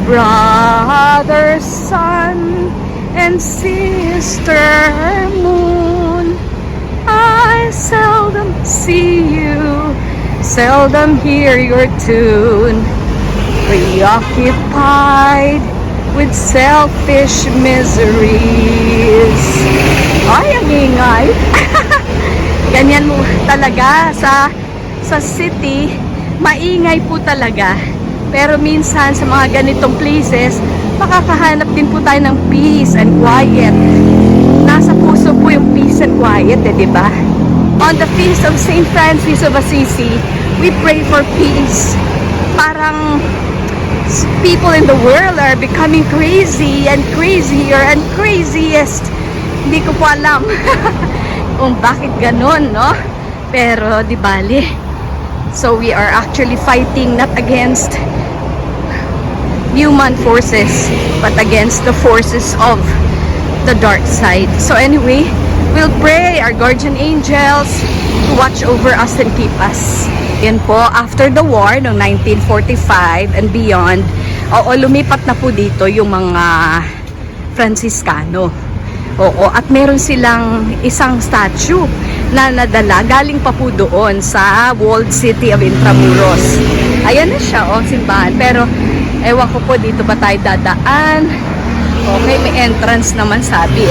brother sun and sister moon. I seldom see you, seldom hear your tune. Preoccupied with selfish miseries. Ay, ang ingay. Ganyan mo talaga sa city, maingay po talaga. Pero minsan sa mga ganitong places, makakahanap din po tayo ng peace and quiet. Nasa puso po yung peace and quiet, di ba? On the feast of St. Francis of Assisi, we pray for peace. Parang people in the world are becoming crazy and crazier and craziest. Hindi ko po alam kung bakit ganun, no? Pero di bali. So we are actually fighting not against human forces, but against the forces of the dark side. So anyway, we'll pray our guardian angels to watch over us and keep us. Yan po, after the war, noong 1945 and beyond, lumipat na po dito yung mga Franciscano. Oo, at meron silang isang statue na nadala, galing pa po doon sa walled city of Intramuros. Ayan na siya, simbahan. Pero, ewan ko po, dito ba tayo dadaan? Okay, may entrance naman sabi,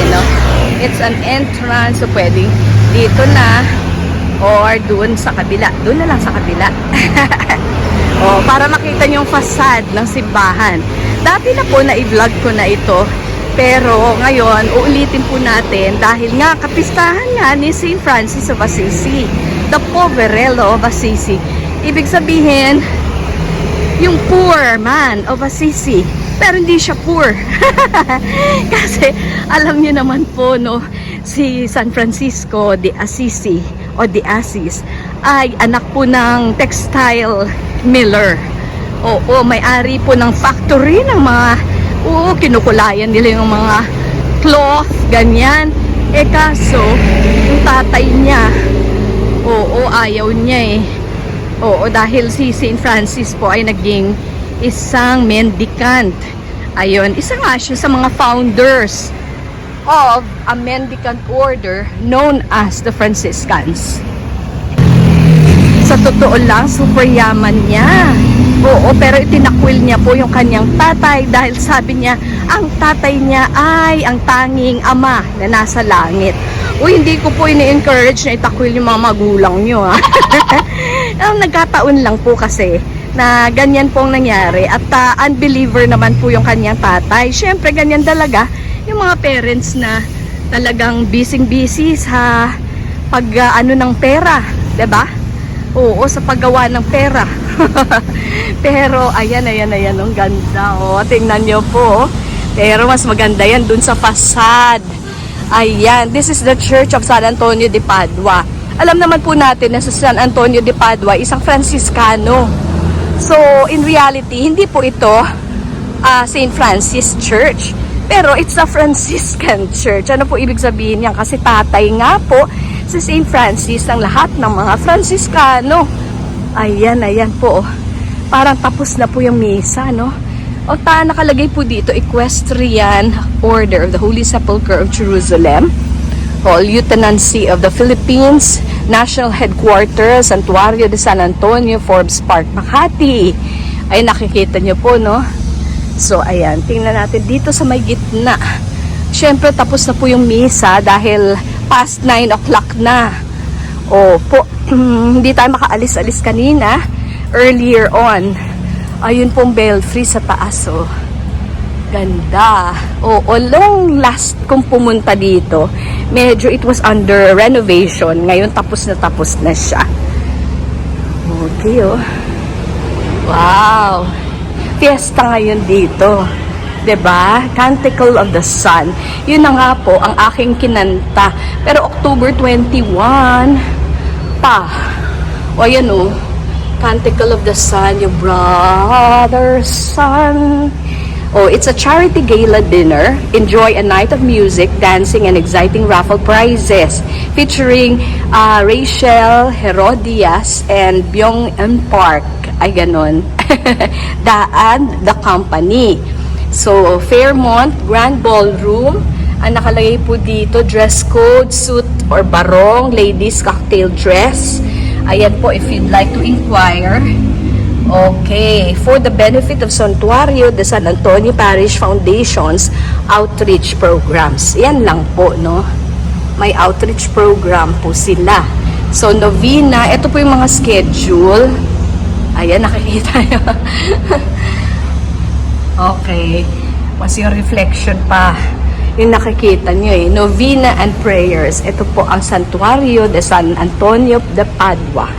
It's an entrance, so pwedeng dito na, or doon sa kabila. Doon na lang sa kabila. Para makita niyo yung facade ng simbahan. Dati na po na-i-vlog ko na ito. Pero ngayon, uulitin po natin dahil nga kapistahan nga ni St. Francis of Assisi, the Poverello of Assisi. Ibig sabihin, yung poor man of Assisi. Pero hindi siya poor. Kasi alam niyo naman po, no, si San Francisco de Assisi o de Assis ay anak po ng textile miller. Oo, may-ari po ng factory ng mga kinukulayan nila yung mga cloth, ganyan. Kaso, yung tatay niya, ayaw niya dahil si St. Francis po ay naging isang mendicant. Ayun, isa nga siya sa mga founders of a mendicant order known as the Franciscans. Sa totoo lang, super yaman niya. Pero itinakwil niya po yung kanyang tatay dahil sabi niya, ang tatay niya ay ang tanging ama na nasa langit. Hindi ko po ini-encourage na itakwil yung mga magulang niyo. Nagkataon lang po kasi na ganyan pong nangyari at unbeliever naman po yung kanyang tatay. Siyempre, ganyan talaga yung mga parents na talagang busy-busy sa ng pera, 'di ba? Sa paggawa ng pera. Pero ayan, ang ganda. Tingnan nyo po. Pero mas maganda yan dun sa facade. Ayan, this is the Church of San Antonio de Padua. Alam naman po natin na sa San Antonio de Padua, isang Franciscano. So, in reality, hindi po ito St. Francis Church. Pero it's a Franciscan Church. Ano po ibig sabihin yan? Kasi tatay nga po si St. Francis ng lahat ng mga Franciscano. Ayan po. Parang tapos na po yung misa, no? Nakalagay po dito, Equestrian Order of the Holy Sepulchre of Jerusalem, Lieutenancy of the Philippines, National Headquarters, Santuario de San Antonio, Forbes Park, Makati. Ay, nakikita nyo po, no? So, ayan. Tingnan natin dito sa may gitna. Siyempre, tapos na po yung misa dahil past 9 o'clock na. Hindi tayo makaalis-alis kanina. Earlier on. Ayun pong belfry sa taas, Ganda. Long last kong pumunta dito, medyo it was under renovation. Ngayon, tapos na siya. Okay, Wow. Fiesta ngayon dito. 'Di ba? Canticle of the Sun. Yun na nga po ang aking kinanta. Pero October 21 pa. Ayan Canticle of the Sun, your brother sun. It's a charity gala dinner. Enjoy a night of music, dancing, and exciting raffle prizes featuring Rachel Herodias and Byung Eun Park. Ay, ganon. Daan, the company. So, Fairmont Grand Ballroom. Ang nakalagay po dito, dress code, suit or barong, ladies cocktail dress. Ayan po, if you'd like to inquire. Okay, for the benefit of Santuario de San Antonio Parish Foundation's outreach programs. Yan lang po, no? May outreach program po sila. So, novena, ito po yung mga schedule. Ayan, nakikita nyo. Okay. Mas yung reflection pa. Yung nakikita nyo eh. Novena and prayers. Ito po ang Santuario de San Antonio de Padua.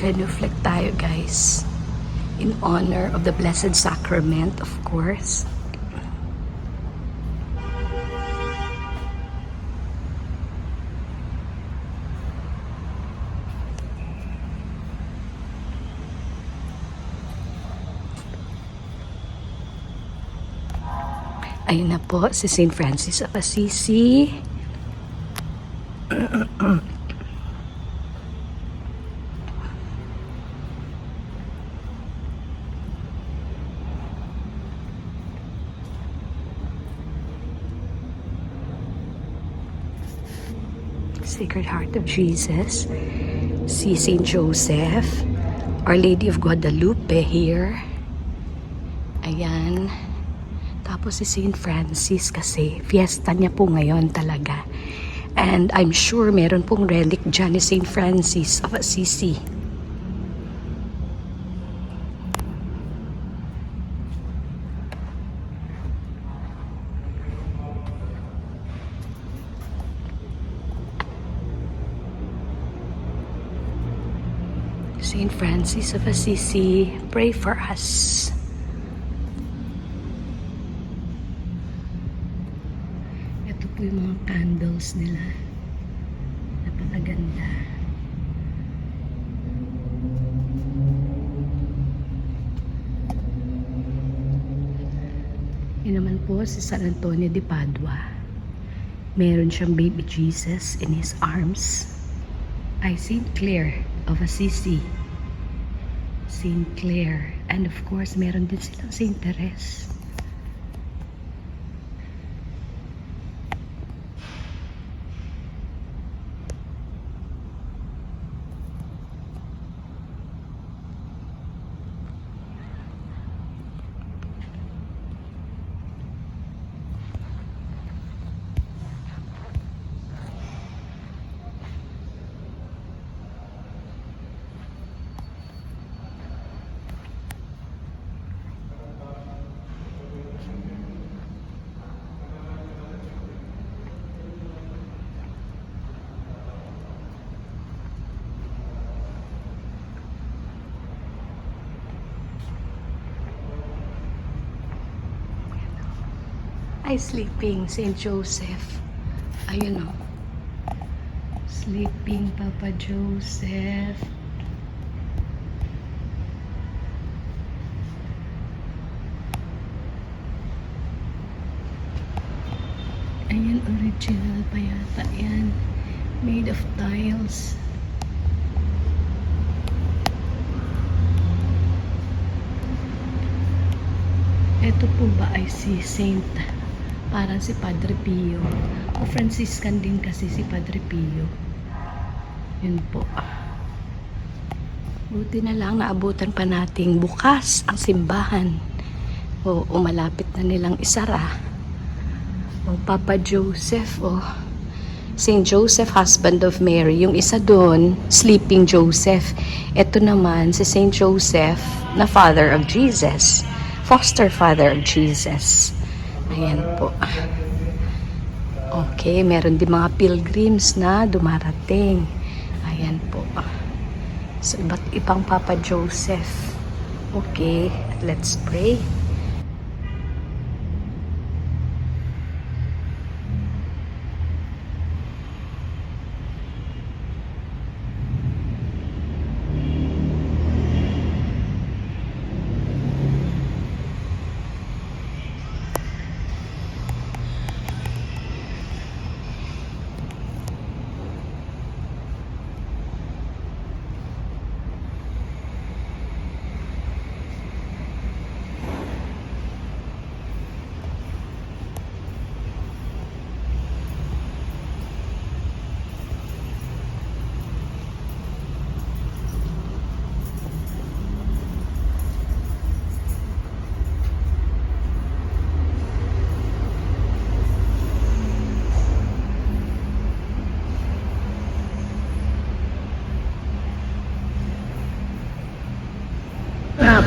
Genuflect tayo, guys, in honor of the Blessed Sacrament, of course. Ayun na po si St. Francis of Assisi. Sacred Heart of Jesus, si Saint Joseph, Our Lady of Guadalupe here. Ayan. Tapos si Saint Francis kasi fiesta niya po ngayon talaga. And I'm sure meron pong relic dyan ni Saint Francis of Assisi. Saint Francis of Assisi, pray for us. Ito po yung mga candles nila. Napakaganda. Yun naman po si San Antonio de Padua. Meron siyang baby Jesus in his arms. Ay, Saint Clare of Assisi. Saint Clare. And of course, meron din silang Saint Therese. Ay, sleeping Saint Joseph. Ayun o. Sleeping Papa Joseph. Ayan, original pa yata yan. Made of tiles. Ito po ba ay si Saint, parang si Padre Pio. O Franciscan din kasi si Padre Pio. Yun po. Buti na lang naabutan pa nating bukas ang simbahan. O malapit na nilang isara. O Papa Joseph, o Saint Joseph, husband of Mary. Yung isa doon, sleeping Joseph. Ito naman si Saint Joseph na father of Jesus. Foster father of Jesus. Ayan po. Okay, meron din mga pilgrims na dumarating. Ayan po. So, iba't ibang Papa Joseph. Okay, let's pray.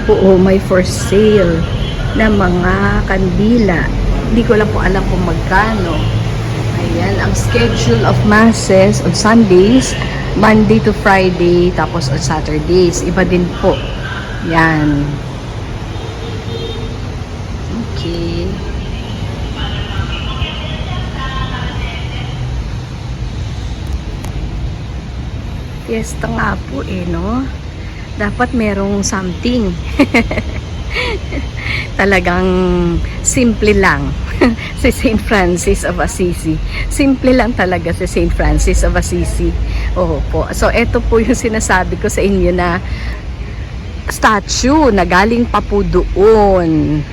Po, may for sale na mga kandila. Hindi ko lang po alam kung magkano. Ayan, ang schedule of masses on Sundays, Monday to Friday, tapos on Saturdays. Iba din po. Yan. Okay. Fiesta nga po no? Dapat merong something. Talagang simple lang. Si St. Francis of Assisi. Simple lang talaga si St. Francis of Assisi. Oo po. So, eto po yung sinasabi ko sa inyo na statue na galing pa po doon.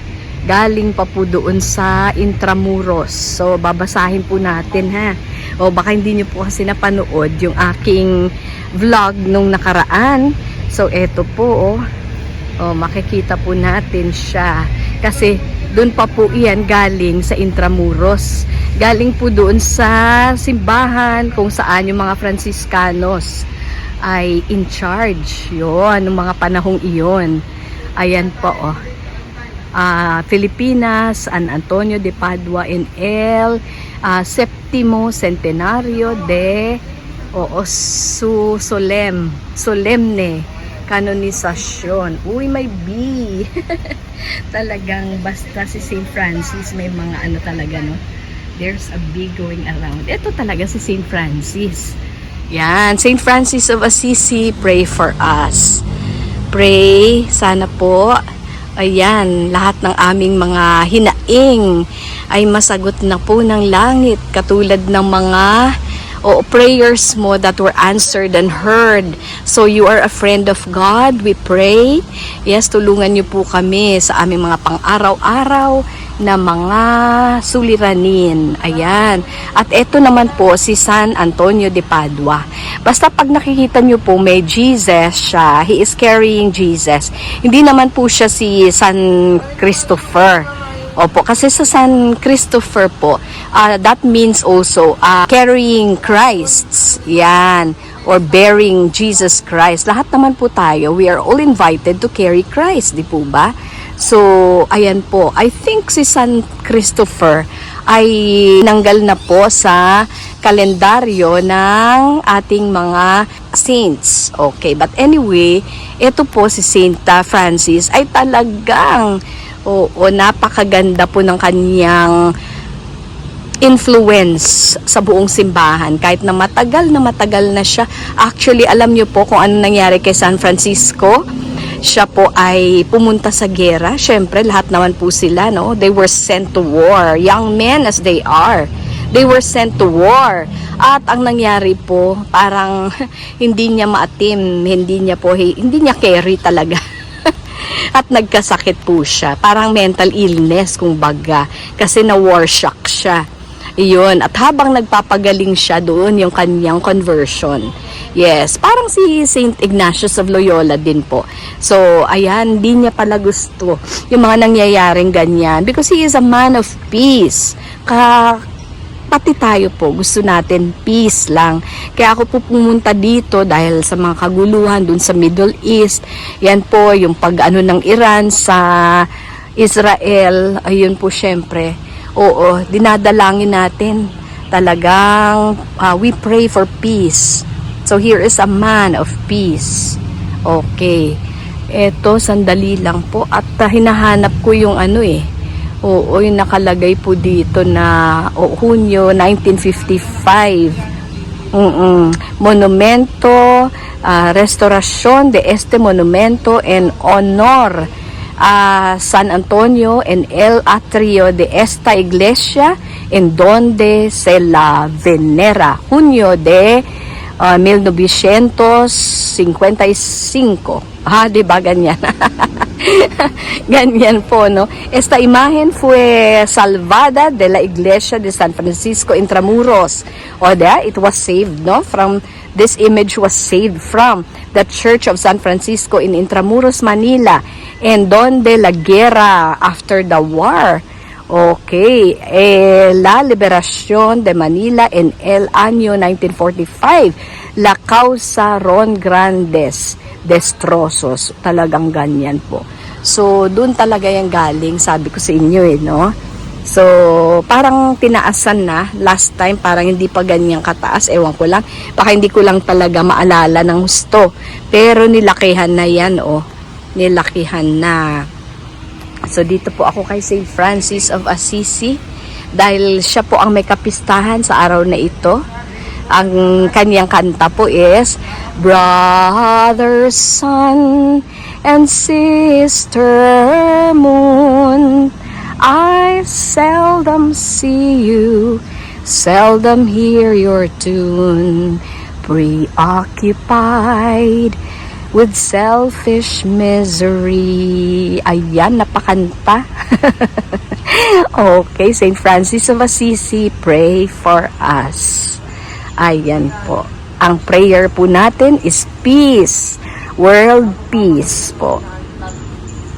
Galing pa po doon sa Intramuros. So, babasahin po natin ha. O baka hindi nyo po kasi napanood yung aking vlog nung nakaraan. So, eto po, makikita po natin siya. Kasi, doon pa po iyan galing sa Intramuros. Galing po doon sa simbahan kung saan yung mga Franciscanos ay in charge. Yun, ng mga panahong iyon. Ayan po, Filipinas, San Antonio de Padua in el Septimo Centenario de Solemne Kanonisasyon. Uy, may B. Talagang basta si St. Francis may mga ano talaga, no? There's a B going around. Ito talaga si St. Francis. Yan, St. Francis of Assisi, pray for us. Pray, sana po, ayan, lahat ng aming mga hinaing ay masagot na po ng langit, katulad ng mga prayers mo that were answered and heard. So you are a friend of God, we pray. Yes, tulungan niyo po kami sa aming mga pang-araw-araw na mga suliranin. Ayan. At ito naman po si San Antonio de Padua. Basta pag nakikita niyo po may Jesus siya, he is carrying Jesus. Hindi naman po siya si San Christopher. Opo, kasi sa San Christopher po, that means also carrying Christ. Yan. Or bearing Jesus Christ. Lahat naman po tayo, we are all invited to carry Christ, di po ba? So, ayan po. I think si San Christopher ay nanggal na po sa kalendaryo ng ating mga saints. Okay, but anyway, ito po si Saint Francis ay talagang napakaganda po ng kanyang influence sa buong simbahan. Kahit na matagal na siya. Actually, alam niyo po kung ano nangyari kay San Francisco. Siya po ay pumunta sa gera. Siyempre, lahat naman po sila, no? They were sent to war. Young men as they are. They were sent to war. At ang nangyari po, parang hindi niya maatim, hindi niya carry talaga. At nagkasakit po siya. Parang mental illness, kung baga. Kasi na-war shock siya. Iyon. At habang nagpapagaling siya doon, yung kanyang conversion. Yes. Parang si Saint Ignatius of Loyola din po. So, ayan, hindi niya pala gusto yung mga nangyayaring ganyan. Because he is a man of peace. Pati tayo po, gusto natin peace lang. Kaya ako po pumunta dito dahil sa mga kaguluhan dun sa Middle East. Yan po, yung pag-ano ng Iran sa Israel. Ayun po, syempre. Oo, dinadalangin natin. Talagang we pray for peace. So here is a man of peace. Okay. Eto, sandali lang po. At hinahanap ko yung ano eh. Oo, yung nakalagay po dito na Hunyo 1955. Monumento, Restauración de este monumento en honor a San Antonio en el atrio de esta iglesia en donde se la venera. Junio de 1955. Diba ganyan? Ganyan po, no? Esta imagen fue salvada de la iglesia de San Francisco Intramuros. It was saved, no? This image was saved from the Church of San Francisco in Intramuros, Manila, en donde la guerra after the war. Okay, la liberación de Manila en el año 1945, la causa ron grandes destrozos. Talagang ganyan po. So, doon talaga yung galing, sabi ko sa inyo no? So, parang tinaasan na. Last time, parang hindi pa ganyang kataas. Ewan ko lang. Baka hindi ko lang talaga maalala ng gusto. Pero nilakihan na yan, Nilakihan na. So, dito po ako kay St. Francis of Assisi. Dahil siya po ang may kapistahan sa araw na ito. Ang kanyang kanta po is, Brother Sun and Sister Moon, I seldom see you, seldom hear your tune, preoccupied with selfish misery. Ayan, napakanta. Okay, St. Francis of Assisi, pray for us. Ayan po. Ang prayer po natin is peace. World peace po.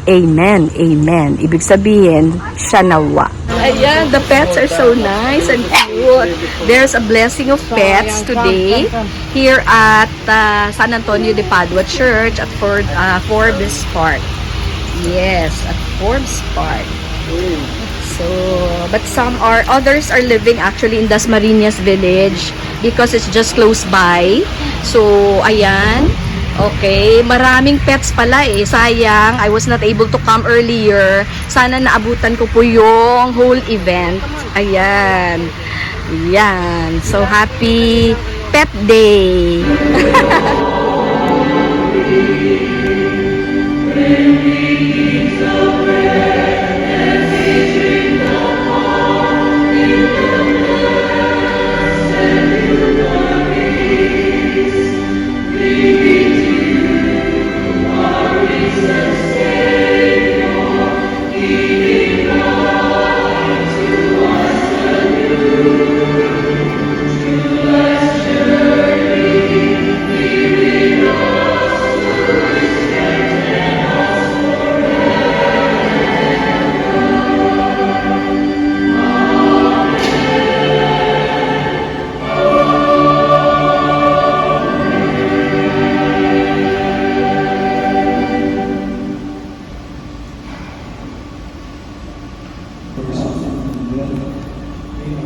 Amen. Amen. Ibig sabihin, siya nawa. Ayan, the pets are so nice and cute. There's a blessing of pets today here at San Antonio de Padua Church at Forbes Park. Yes, at Forbes Park. So, but others are living actually in Dasmariñas Village because it's just close by. So, ayan. Okay, maraming pets pala Sayang, I was not able to come earlier. Sana naabutan ko po yung whole event. Ayan. Ayan. So, happy Pet Day!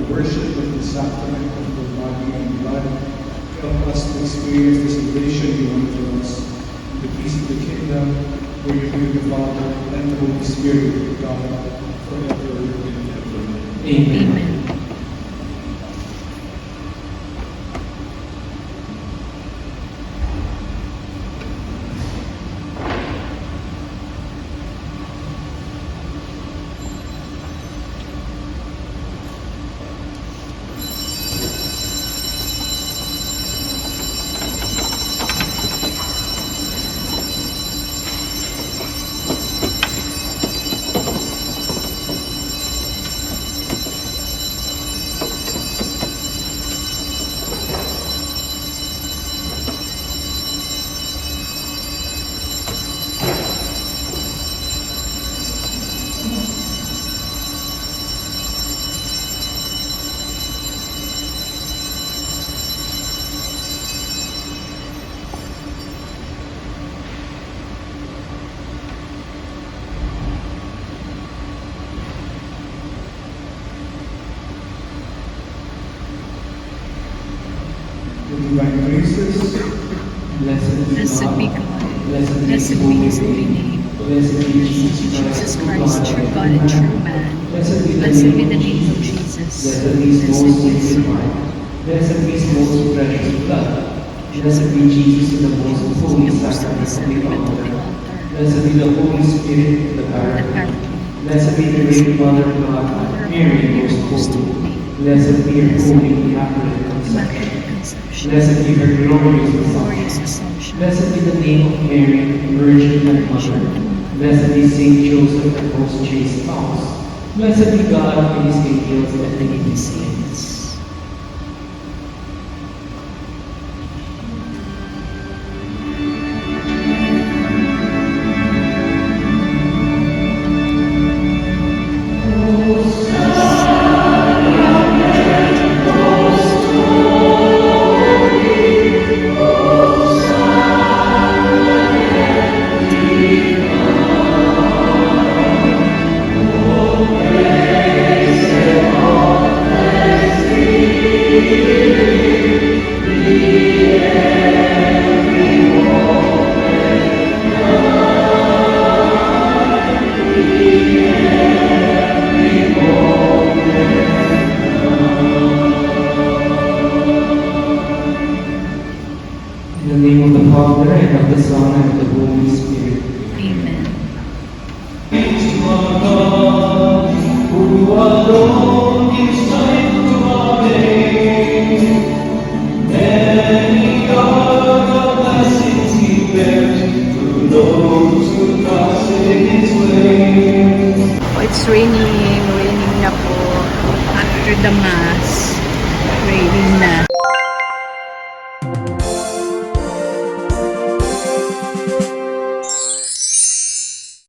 Worship with the sacrament of the body and blood, help us to experience the salvation you want for us, the peace of the kingdom, where you be the Father and the Holy Spirit, God, forever and ever. Amen. Amen. Divine graces, blessed be God, Blessed be his holy name. Blessed be Jesus Christ, true God and true man. Blessed be Blessed be the name of Jesus. Blessed be his most sacred heart. Blessed be his most precious blood. Blessed be Jesus in the most holy sacrament of the altar. Blessed be the Holy Spirit in the Paraclete. Blessed be the great Mother of God, Mary, most holy. Blessed be her holy immaculate conception. Immaculate Conception. Blessed be her glorious Glorious Assumption. Assumption. Blessed be the name of Mary, Virgin and Mother. Blessed be Saint Joseph and most chaste spouse. Blessed be God and his angels and his saints. In the name of the Father, and of the Son, and of the Holy Spirit. Amen. Who alone gives life to our days. Many are the blessings he bears to those who trust in his ways. Oh, it's raining na po. After the Mass, raining na.